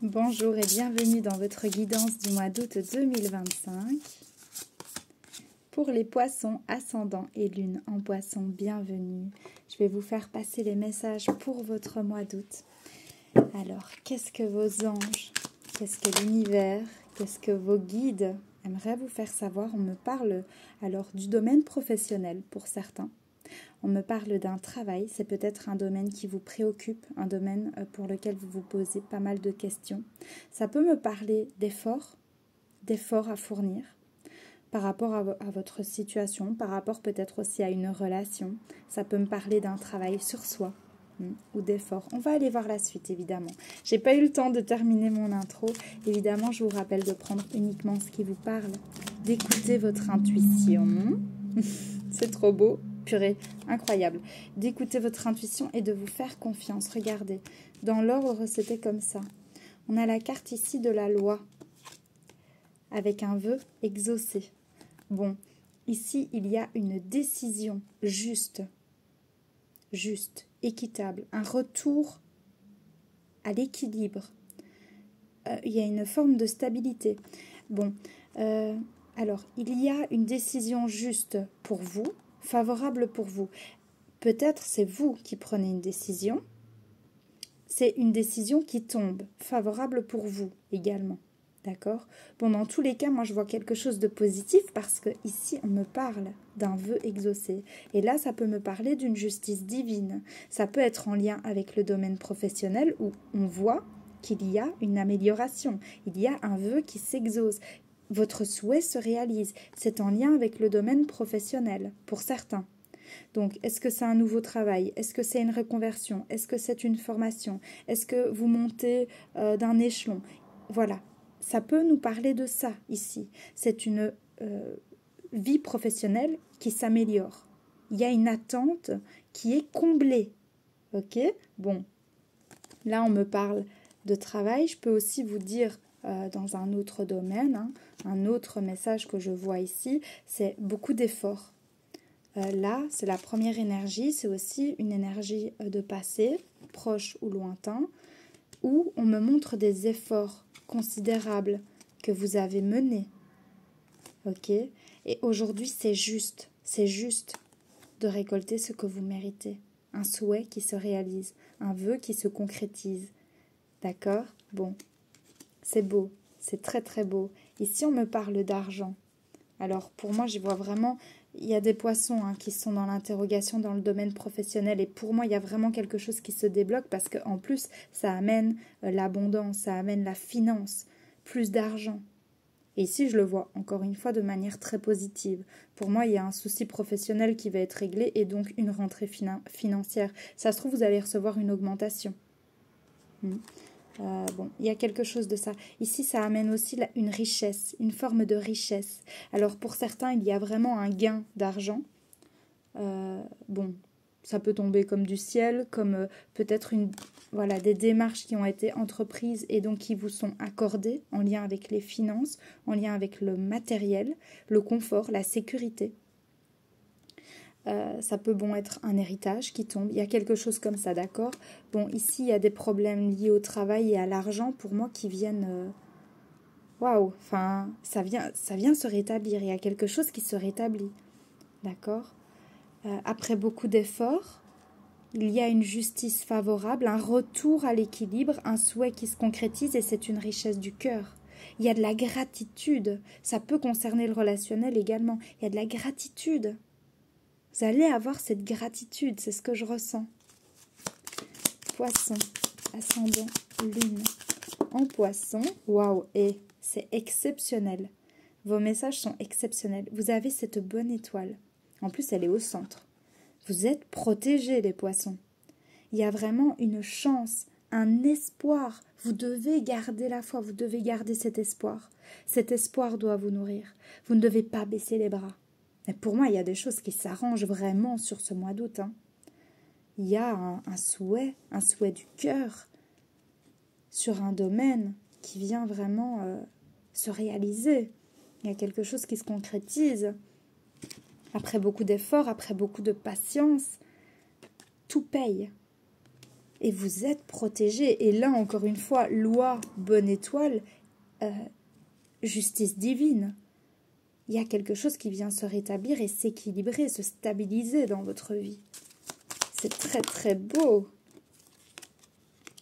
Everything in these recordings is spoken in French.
Bonjour et bienvenue dans votre guidance du mois d'août 2025. Pour les poissons ascendant et lune en poisson, bienvenue. Je vais vous faire passer les messages pour votre mois d'août. Alors, qu'est-ce que vos anges, qu'est-ce que l'univers, qu'est-ce que vos guides aimeraient vous faire savoir? On me parle alors du domaine professionnel pour certains. On me parle d'un travail, c'est peut-être un domaine qui vous préoccupe, un domaine pour lequel vous vous posez pas mal de questions. Ça peut me parler d'efforts à fournir par rapport à votre situation, par rapport peut-être aussi à une relation. Ça peut me parler d'un travail sur soi ou d'efforts. On va aller voir la suite, évidemment. J'ai pas eu le temps de terminer mon intro. Évidemment, je vous rappelle de prendre uniquement ce qui vous parle, d'écouter votre intuition. C'est trop beau. Purée, incroyable. D'écouter votre intuition et de vous faire confiance. Regardez, dans l'ordre, c'était comme ça. On a la carte ici de la loi, avec un vœu exaucé. Bon, ici, il y a une décision juste, équitable, un retour à l'équilibre. Il y a une forme de stabilité. Bon, alors, il y a une décision juste pour vous, favorable pour vous. Peut-être c'est vous qui prenez une décision. C'est une décision qui tombe, favorable pour vous également. D'accord? Bon, dans tous les cas, moi je vois quelque chose de positif parce que ici on me parle d'un vœu exaucé. Et là, ça peut me parler d'une justice divine. Ça peut être en lien avec le domaine professionnel où on voit qu'il y a une amélioration. Il y a un vœu qui s'exauce. Votre souhait se réalise. C'est en lien avec le domaine professionnel, pour certains. Donc, est-ce que c'est un nouveau travail? Est-ce que c'est une reconversion? Est-ce que c'est une formation? Est-ce que vous montez d'un échelon? Voilà, ça peut nous parler de ça ici. C'est une vie professionnelle qui s'améliore. Il y a une attente qui est comblée. Ok? Bon, là on me parle de travail. Je peux aussi vous dire dans un autre domaine, un autre message que je vois ici, c'est beaucoup d'efforts. Là, c'est la première énergie, c'est aussi une énergie de passé, proche ou lointain, où on me montre des efforts considérables que vous avez menés. Ok? Et aujourd'hui, c'est juste de récolter ce que vous méritez. Un souhait qui se réalise, un vœu qui se concrétise. D'accord? Bon, c'est beau, c'est très très beau. Ici, on me parle d'argent. Alors, pour moi, j'y vois vraiment... Il y a des poissons qui sont dans l'interrogation dans le domaine professionnel et pour moi, il y a vraiment quelque chose qui se débloque parce qu'en plus, ça amène l'abondance, ça amène la finance, plus d'argent. Et ici, je le vois encore une fois de manière très positive. Pour moi, il y a un souci professionnel qui va être réglé et donc une rentrée financière. Ça se trouve, vous allez recevoir une augmentation. Bon, il y a quelque chose de ça. Ici, ça amène aussi une richesse, une forme de richesse. Alors, pour certains, il y a vraiment un gain d'argent. Bon, ça peut tomber comme du ciel, comme peut-être des démarches qui ont été entreprises et donc qui vous sont accordées en lien avec les finances, en lien avec le matériel, le confort, la sécurité. Ça peut être un héritage qui tombe. Il y a quelque chose comme ça, d'accord? Bon, ici, il y a des problèmes liés au travail et à l'argent, pour moi, qui viennent... Waouh, enfin, ça vient se rétablir. Il y a quelque chose qui se rétablit, d'accord? Après beaucoup d'efforts, il y a une justice favorable, un retour à l'équilibre, un souhait qui se concrétise et c'est une richesse du cœur. Il y a de la gratitude. Ça peut concerner le relationnel également. Il y a de la gratitude. Vous allez avoir cette gratitude, c'est ce que je ressens. Poisson, ascendant, lune. En poisson, waouh, et c'est exceptionnel. Vos messages sont exceptionnels. Vous avez cette bonne étoile. En plus, elle est au centre. Vous êtes protégés, les poissons. Il y a vraiment une chance, un espoir. Vous devez garder la foi, vous devez garder cet espoir. Cet espoir doit vous nourrir. Vous ne devez pas baisser les bras. Et pour moi, il y a des choses qui s'arrangent vraiment sur ce mois d'août. Il y a un souhait du cœur sur un domaine qui vient vraiment se réaliser. Il y a quelque chose qui se concrétise. Après beaucoup d'efforts, après beaucoup de patience, tout paye. Et vous êtes protégé. Et là, encore une fois, loi, bonne étoile, justice divine. Il y a quelque chose qui vient se rétablir et s'équilibrer, se stabiliser dans votre vie. C'est très très beau.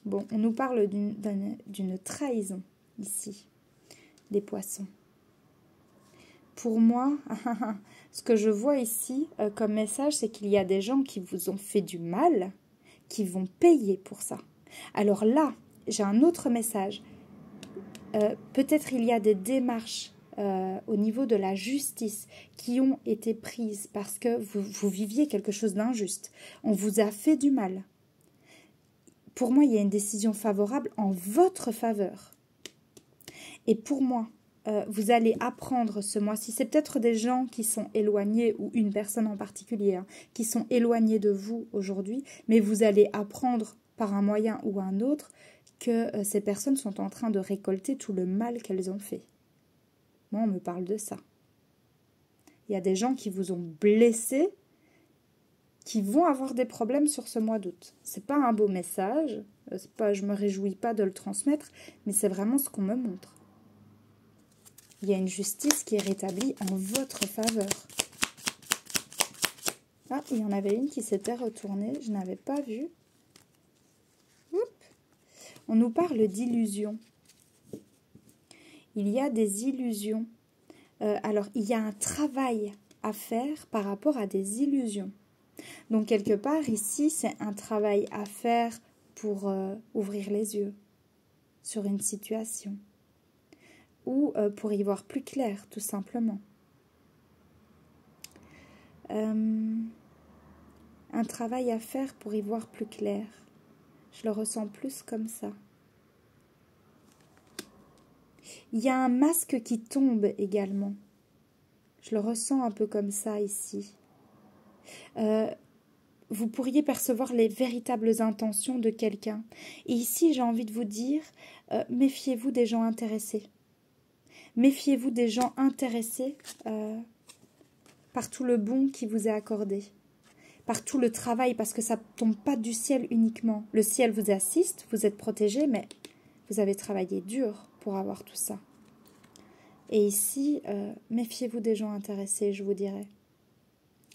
Bon, on nous parle d'une trahison ici, des poissons. Pour moi, ce que je vois ici comme message, c'est qu'il y a des gens qui vous ont fait du mal, qui vont payer pour ça. Alors là, j'ai un autre message. Peut-être il y a des démarches au niveau de la justice qui ont été prises parce que vous viviez quelque chose d'injuste. On vous a fait du mal. Pour moi, il y a une décision favorable en votre faveur. Et pour moi, vous allez apprendre ce mois-ci, c'est peut-être des gens qui sont éloignés, ou une personne en particulier, hein, qui sont éloignés de vous aujourd'hui, mais vous allez apprendre par un moyen ou un autre que ces personnes sont en train de récolter tout le mal qu'elles ont fait. Moi, on me parle de ça. Il y a des gens qui vous ont blessé, qui vont avoir des problèmes sur ce mois d'août. C'est pas un beau message, je me réjouis pas de le transmettre, mais c'est vraiment ce qu'on me montre. Il y a une justice qui est rétablie en votre faveur. Ah, il y en avait une qui s'était retournée, je n'avais pas vu. Oups. On nous parle d'illusions. Il y a des illusions. Alors, il y a un travail à faire par rapport à des illusions. Donc, quelque part, ici, c'est un travail à faire pour ouvrir les yeux sur une situation. Ou pour y voir plus clair, tout simplement. Un travail à faire pour y voir plus clair. Je le ressens plus comme ça. Il y a un masque qui tombe également. Je le ressens un peu comme ça ici. Vous pourriez percevoir les véritables intentions de quelqu'un. Et ici, j'ai envie de vous dire, méfiez-vous des gens intéressés. Méfiez-vous des gens intéressés par tout le bon qui vous est accordé, par tout le travail, parce que ça ne tombe pas du ciel uniquement. Le ciel vous assiste, vous êtes protégé, mais vous avez travaillé dur pour avoir tout ça. Et ici, méfiez-vous des gens intéressés, je vous dirais.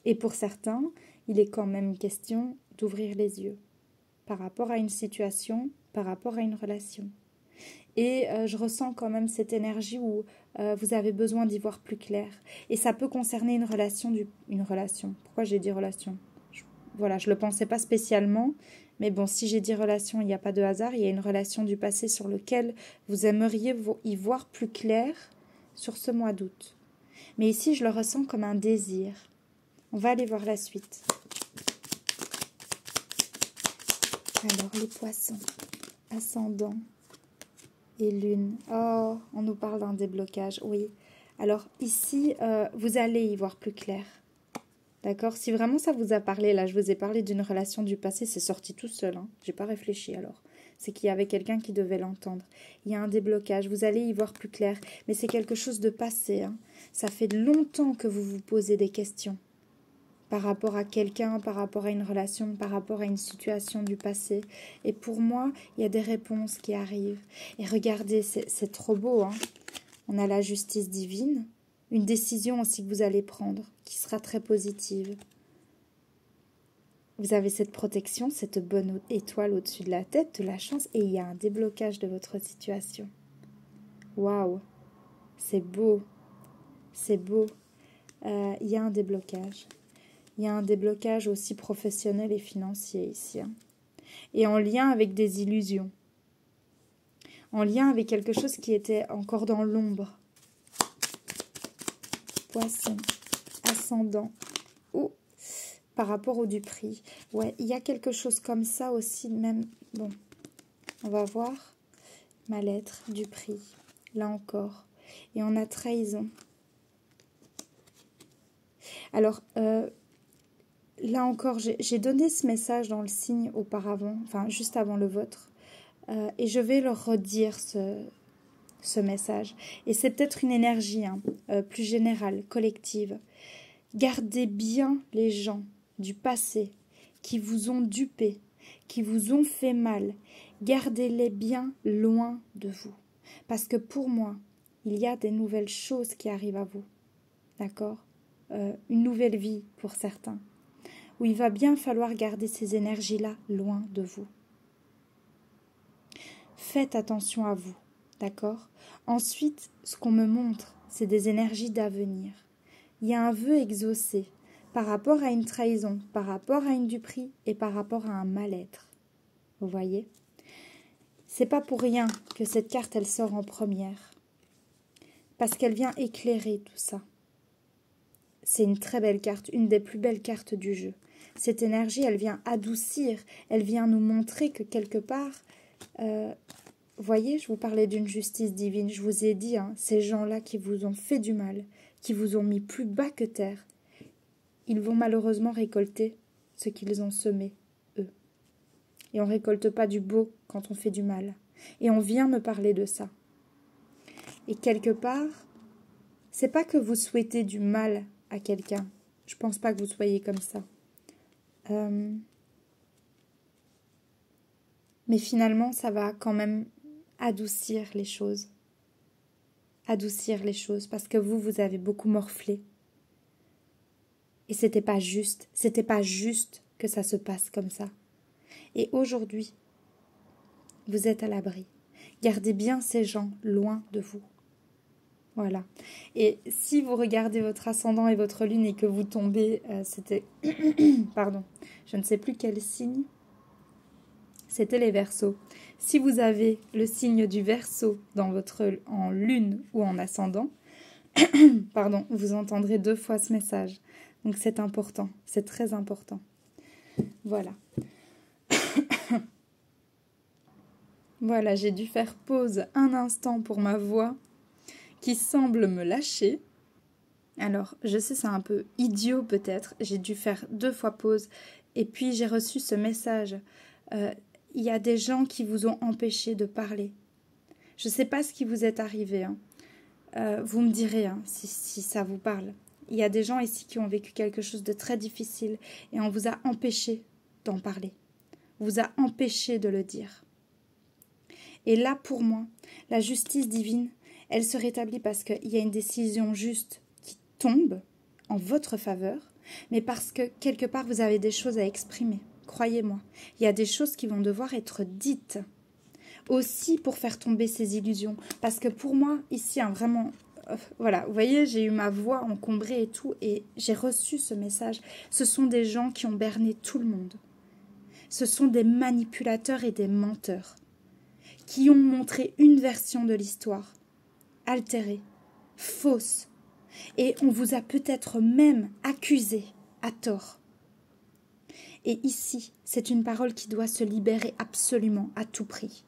Et pour certains, il est quand même question d'ouvrir les yeux par rapport à une situation, par rapport à une relation. Et je ressens quand même cette énergie où vous avez besoin d'y voir plus clair. Et ça peut concerner une relation. Pourquoi j'ai dit relation ? Voilà, je ne le pensais pas spécialement. Mais bon, si j'ai dit relation, il n'y a pas de hasard. Il y a une relation du passé sur laquelle vous aimeriez y voir plus clair sur ce mois d'août. Mais ici, je le ressens comme un désir. On va aller voir la suite. Alors, les poissons, ascendant et lune. Oh, on nous parle d'un déblocage, oui. Alors, ici, vous allez y voir plus clair. D'accord? Si vraiment ça vous a parlé, là, je vous ai parlé d'une relation du passé, c'est sorti tout seul, hein. J'ai pas réfléchi alors. C'est qu'il y avait quelqu'un qui devait l'entendre. Il y a un déblocage, vous allez y voir plus clair. Mais c'est quelque chose de passé, hein. Ça fait longtemps que vous vous posez des questions. Par rapport à quelqu'un, par rapport à une relation, par rapport à une situation du passé. Et pour moi, il y a des réponses qui arrivent. Et regardez, c'est trop beau, hein. On a la justice divine, une décision aussi que vous allez prendre, qui sera très positive. Vous avez cette protection, cette bonne étoile au-dessus de la tête, de la chance, et il y a un déblocage de votre situation. Waouh, c'est beau, c'est beau. Il y a un déblocage. Il y a un déblocage aussi professionnel et financier ici. Hein. Et en lien avec des illusions. En lien avec quelque chose qui était encore dans l'ombre. Poisson, ascendant. Ou par rapport au du prix. Ouais, il y a quelque chose comme ça aussi même. Bon, on va voir ma lettre du prix. Là encore. Et on a trahison. Alors, là encore, j'ai donné ce message dans le signe auparavant, enfin juste avant le vôtre, et je vais leur redire ce message. Et c'est peut-être une énergie plus générale, collective. Gardez bien les gens du passé qui vous ont dupé, qui vous ont fait mal, gardez-les bien loin de vous. Parce que pour moi, il y a des nouvelles choses qui arrivent à vous. D'accord? Une nouvelle vie pour certains. Où il va bien falloir garder ces énergies-là loin de vous. Faites attention à vous. D'accord? Ensuite, ce qu'on me montre, c'est des énergies d'avenir. Il y a un vœu exaucé par rapport à une trahison, par rapport à une duperie et par rapport à un mal-être. Vous voyez? C'est pas pour rien que cette carte, elle sort en première. Parce qu'elle vient éclairer tout ça. C'est une très belle carte, une des plus belles cartes du jeu. Cette énergie, elle vient adoucir, elle vient nous montrer que quelque part... Vous voyez, je vous parlais d'une justice divine. Je vous ai dit, ces gens-là qui vous ont fait du mal, qui vous ont mis plus bas que terre, ils vont malheureusement récolter ce qu'ils ont semé, eux. Et on ne récolte pas du beau quand on fait du mal. Et on vient me parler de ça. Et quelque part, c'est pas que vous souhaitez du mal à quelqu'un. Je pense pas que vous soyez comme ça. Mais finalement, ça va quand même adoucir les choses. Adoucir les choses, parce que vous avez beaucoup morflé. Et c'était pas juste que ça se passe comme ça. Et aujourd'hui, vous êtes à l'abri. Gardez bien ces gens loin de vous. Voilà. Et si vous regardez votre ascendant et votre lune et que vous tombez, c'était... Pardon, je ne sais plus quel signe. C'était les Verseaux. Si vous avez le signe du Verseau en lune ou en ascendant, pardon, vous entendrez 2 fois ce message. Donc c'est important, c'est très important. Voilà. Voilà, j'ai dû faire pause un instant pour ma voix qui semble me lâcher. Alors, je sais, c'est un peu idiot peut-être. J'ai dû faire 2 fois pause et puis j'ai reçu ce message. Il y a des gens qui vous ont empêché de parler. Je ne sais pas ce qui vous est arrivé. Vous me direz si ça vous parle. Il y a des gens ici qui ont vécu quelque chose de très difficile et on vous a empêché d'en parler. On vous a empêché de le dire. Et là, pour moi, la justice divine, elle se rétablit parce qu'il y a une décision juste qui tombe en votre faveur, mais parce que quelque part, vous avez des choses à exprimer. Croyez-moi, il y a des choses qui vont devoir être dites aussi pour faire tomber ces illusions. Parce que pour moi, ici, vraiment... Voilà, vous voyez, j'ai eu ma voix encombrée et tout, et j'ai reçu ce message. Ce sont des gens qui ont berné tout le monde. Ce sont des manipulateurs et des menteurs qui ont montré une version de l'histoire, altérée, fausse, et on vous a peut-être même accusé à tort. Et ici, c'est une parole qui doit se libérer absolument, à tout prix.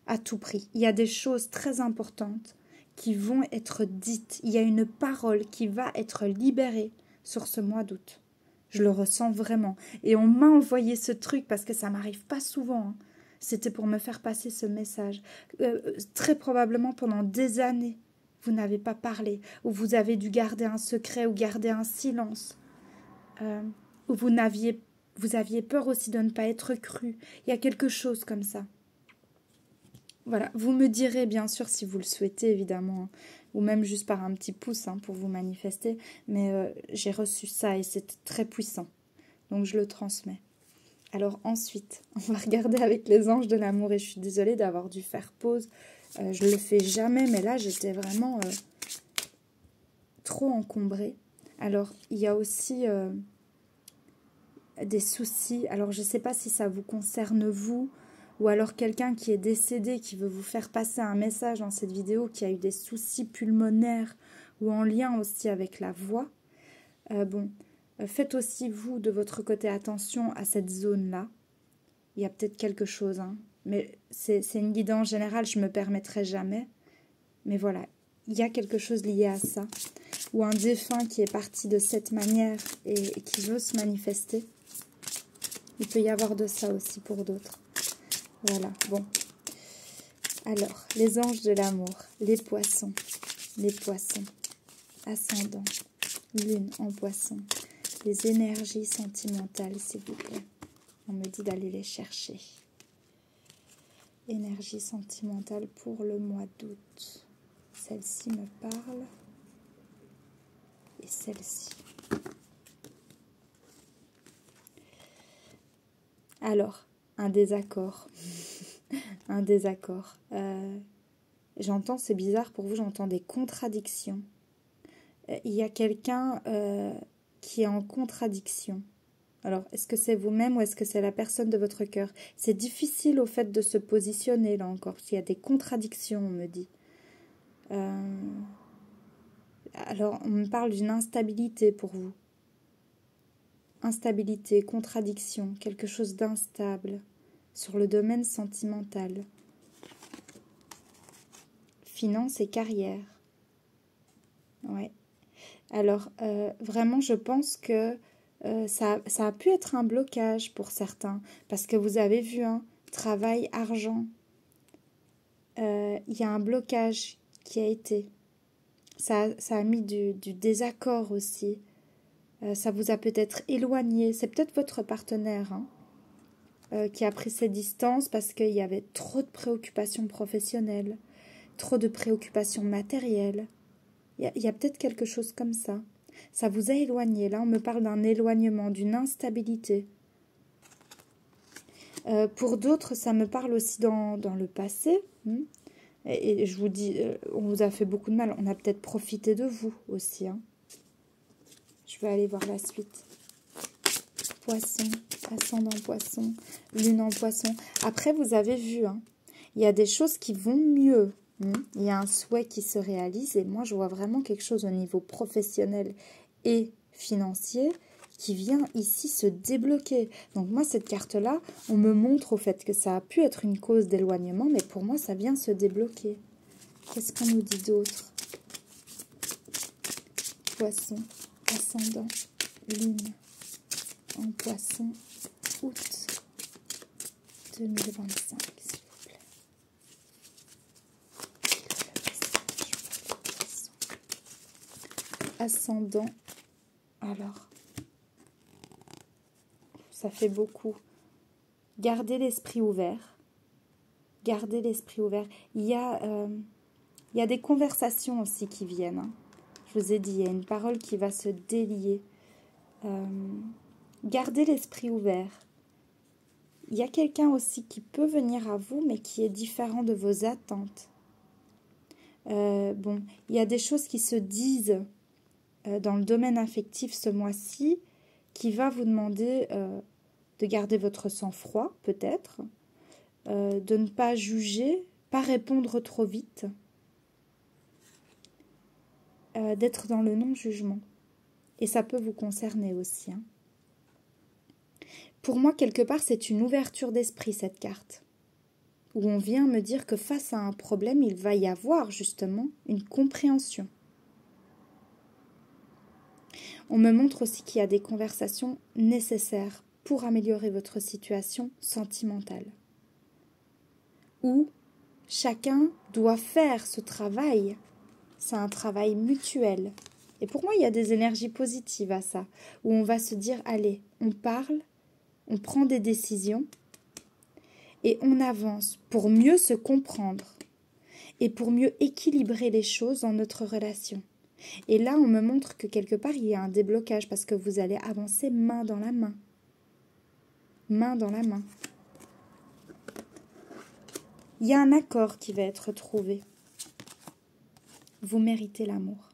À tout prix. Il y a des choses très importantes qui vont être dites. Il y a une parole qui va être libérée sur ce mois d'août. Je le ressens vraiment. Et on m'a envoyé ce truc parce que ça m'arrive pas souvent. C'était pour me faire passer ce message. Très probablement pendant des années, vous n'avez pas parlé, ou vous avez dû garder un secret ou garder un silence, ou vous aviez peur aussi de ne pas être cru. Il y a quelque chose comme ça. Voilà, vous me direz bien sûr si vous le souhaitez évidemment, ou même juste par un petit pouce pour vous manifester, mais j'ai reçu ça et c'est très puissant, donc je le transmets. Alors ensuite, on va regarder avec les anges de l'amour et je suis désolée d'avoir dû faire pause, je ne le fais jamais, mais là j'étais vraiment trop encombrée. Alors il y a aussi des soucis, alors je ne sais pas si ça vous concerne vous, ou alors quelqu'un qui est décédé, qui veut vous faire passer un message dans cette vidéo, qui a eu des soucis pulmonaires ou en lien aussi avec la voix. Faites aussi vous de votre côté attention à cette zone-là. Il y a peut-être quelque chose, mais c'est une guidance générale, je ne me permettrai jamais. Mais voilà, il y a quelque chose lié à ça, ou un défunt qui est parti de cette manière et qui veut se manifester. Il peut y avoir de ça aussi pour d'autres. Voilà, bon. Alors, les anges de l'amour, les poissons, ascendant, lune en poisson, les énergies sentimentales, s'il vous plaît. On me dit d'aller les chercher. Énergie sentimentale pour le mois d'août. Celle-ci me parle. Et celle-ci. Alors, un désaccord. Un désaccord. J'entends, c'est bizarre pour vous, j'entends des contradictions. Il y a quelqu'un qui est en contradiction. Alors, est-ce que c'est vous-même ou est-ce que c'est la personne de votre cœur? C'est difficile au fait de se positionner, là encore, parce qu'il y a des contradictions, on me dit. Alors, on me parle d'une instabilité pour vous. Instabilité, contradiction, quelque chose d'instable sur le domaine sentimental. Finances et carrière. Ouais. Alors, vraiment, je pense que ça a pu être un blocage pour certains, parce que vous avez vu, hein, travail, argent, il y a un blocage qui a été. Ça a mis du désaccord aussi. Ça vous a peut-être éloigné. C'est peut-être votre partenaire qui a pris ses distances parce qu'il y avait trop de préoccupations professionnelles, trop de préoccupations matérielles. Il y a peut-être quelque chose comme ça. Ça vous a éloigné. Là, on me parle d'un éloignement, d'une instabilité. Pour d'autres, ça me parle aussi dans le passé. Et je vous dis, on vous a fait beaucoup de mal. On a peut-être profité de vous aussi. Je vais aller voir la suite. Poisson, ascendant poisson, lune en poisson. Après, vous avez vu, il y a des choses qui vont mieux. Il y a un souhait qui se réalise. Et moi, je vois vraiment quelque chose au niveau professionnel et financier qui vient ici se débloquer. Donc moi, cette carte-là, on me montre au fait que ça a pu être une cause d'éloignement, mais pour moi, ça vient se débloquer. Qu'est-ce qu'on nous dit d'autre? Poisson, ascendant, lune en poisson, août 2025, s'il vous plaît. Ascendant, alors, ça fait beaucoup. Gardez l'esprit ouvert. Gardez l'esprit ouvert. Il y a des conversations aussi qui viennent. Je vous ai dit, il y a une parole qui va se délier. Gardez l'esprit ouvert. Il y a quelqu'un aussi qui peut venir à vous, mais qui est différent de vos attentes. Il y a des choses qui se disent dans le domaine affectif ce mois-ci, qui va vous demander de garder votre sang-froid, peut-être, de ne pas juger, pas répondre trop vite, d'être dans le non-jugement. Et ça peut vous concerner aussi. Pour moi, quelque part, c'est une ouverture d'esprit, cette carte, où on vient me dire que face à un problème, il va y avoir justement une compréhension. On me montre aussi qu'il y a des conversations nécessaires pour améliorer votre situation sentimentale, où chacun doit faire ce travail. C'est un travail mutuel. Et pour moi, il y a des énergies positives à ça, où on va se dire, allez, on parle, on prend des décisions et on avance pour mieux se comprendre et pour mieux équilibrer les choses dans notre relation. Et là, on me montre que quelque part, il y a un déblocage parce que vous allez avancer main dans la main. Main dans la main. Il y a un accord qui va être trouvé. Vous méritez l'amour.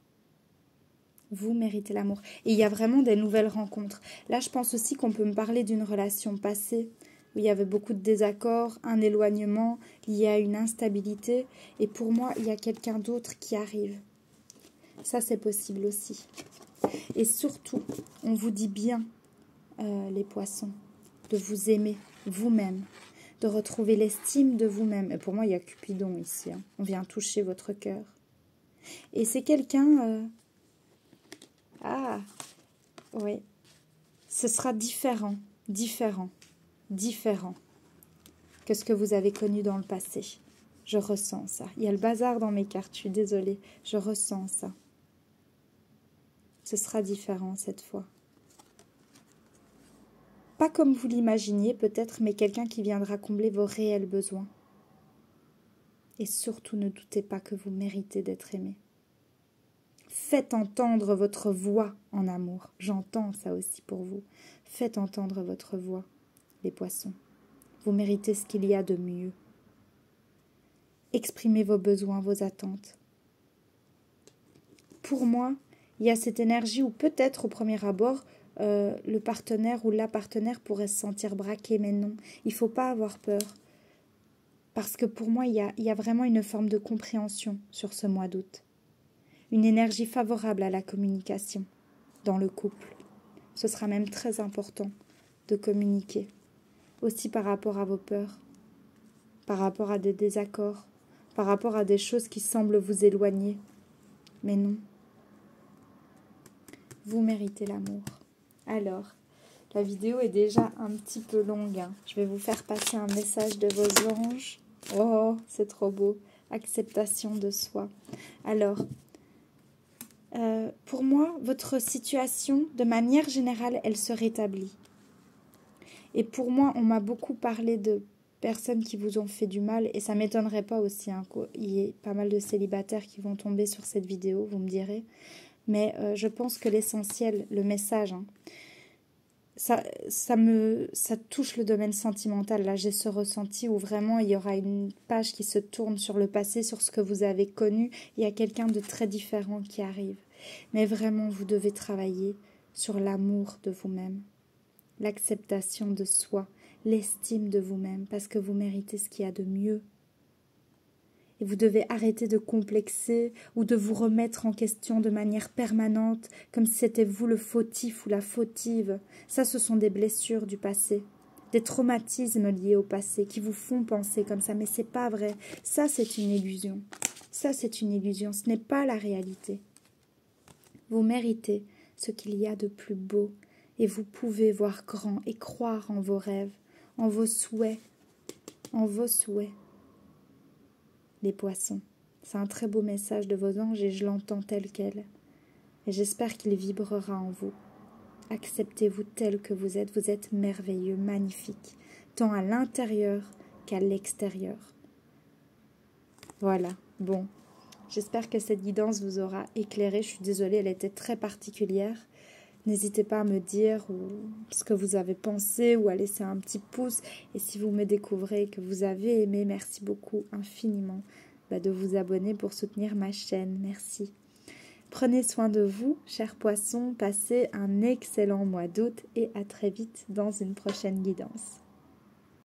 Vous méritez l'amour. Et il y a vraiment des nouvelles rencontres. Là, je pense aussi qu'on peut me parler d'une relation passée où il y avait beaucoup de désaccords, un éloignement, lié à une instabilité. Et pour moi, il y a quelqu'un d'autre qui arrive. Ça, c'est possible aussi. Et surtout, on vous dit bien, les poissons, de vous aimer vous-même, de retrouver l'estime de vous-même. Et pour moi, il y a Cupidon ici. On vient toucher votre cœur. Et c'est quelqu'un... oui. Ce sera différent que ce que vous avez connu dans le passé. Je ressens ça. Il y a le bazar dans mes cartes, je suis désolée. Je ressens ça. Ce sera différent cette fois. Pas comme vous l'imaginiez peut-être, mais quelqu'un qui viendra combler vos réels besoins. Et surtout, ne doutez pas que vous méritez d'être aimé. Faites entendre votre voix en amour. J'entends ça aussi pour vous. Faites entendre votre voix, les poissons. Vous méritez ce qu'il y a de mieux. Exprimez vos besoins, vos attentes. Pour moi, il y a cette énergie où peut-être au premier abord, le partenaire ou la partenaire pourrait se sentir braqué, mais non, il ne faut pas avoir peur. Parce que pour moi, il y a vraiment une forme de compréhension sur ce mois d'août. Une énergie favorable à la communication dans le couple. Ce sera même très important de communiquer, aussi par rapport à vos peurs, par rapport à des désaccords, par rapport à des choses qui semblent vous éloigner. Mais non, vous méritez l'amour. Alors, la vidéo est déjà un petit peu longue, hein. Je vais vous faire passer un message de vos anges. Oh, c'est trop beau. Acceptation de soi. Alors, pour moi, votre situation, de manière générale, elle se rétablit. Et pour moi, on m'a beaucoup parlé de personnes qui vous ont fait du mal, et ça ne m'étonnerait pas aussi qu'il y ait pas mal de célibataires qui vont tomber sur cette vidéo, vous me direz. Mais je pense que l'essentiel, le message, hein, ça touche le domaine sentimental. Là, j'ai ce ressenti où vraiment il y aura une page qui se tourne sur le passé, sur ce que vous avez connu. Il y a quelqu'un de très différent qui arrive. Mais vraiment, vous devez travailler sur l'amour de vous-même, l'acceptation de soi, l'estime de vous-même, parce que vous méritez ce qu'il y a de mieux. Et vous devez arrêter de complexer ou de vous remettre en question de manière permanente, comme si c'était vous le fautif ou la fautive. Ça, ce sont des blessures du passé, des traumatismes liés au passé qui vous font penser comme ça, mais c'est pas vrai. Ça, c'est une illusion. Ça, c'est une illusion. Ce n'est pas la réalité. Vous méritez ce qu'il y a de plus beau, et vous pouvez voir grand et croire en vos rêves, en vos souhaits, en vos souhaits. Les poissons. C'est un très beau message de vos anges et je l'entends tel quel. Et j'espère qu'il vibrera en vous. Acceptez-vous tel que vous êtes merveilleux, magnifique, tant à l'intérieur qu'à l'extérieur. Voilà, bon. J'espère que cette guidance vous aura éclairé. Je suis désolée, elle était très particulière. N'hésitez pas à me dire ce que vous avez pensé ou à laisser un petit pouce. Et si vous me découvrez que vous avez aimé, merci beaucoup infiniment de vous abonner pour soutenir ma chaîne. Merci. Prenez soin de vous, chers poissons. Passez un excellent mois d'août et à très vite dans une prochaine guidance.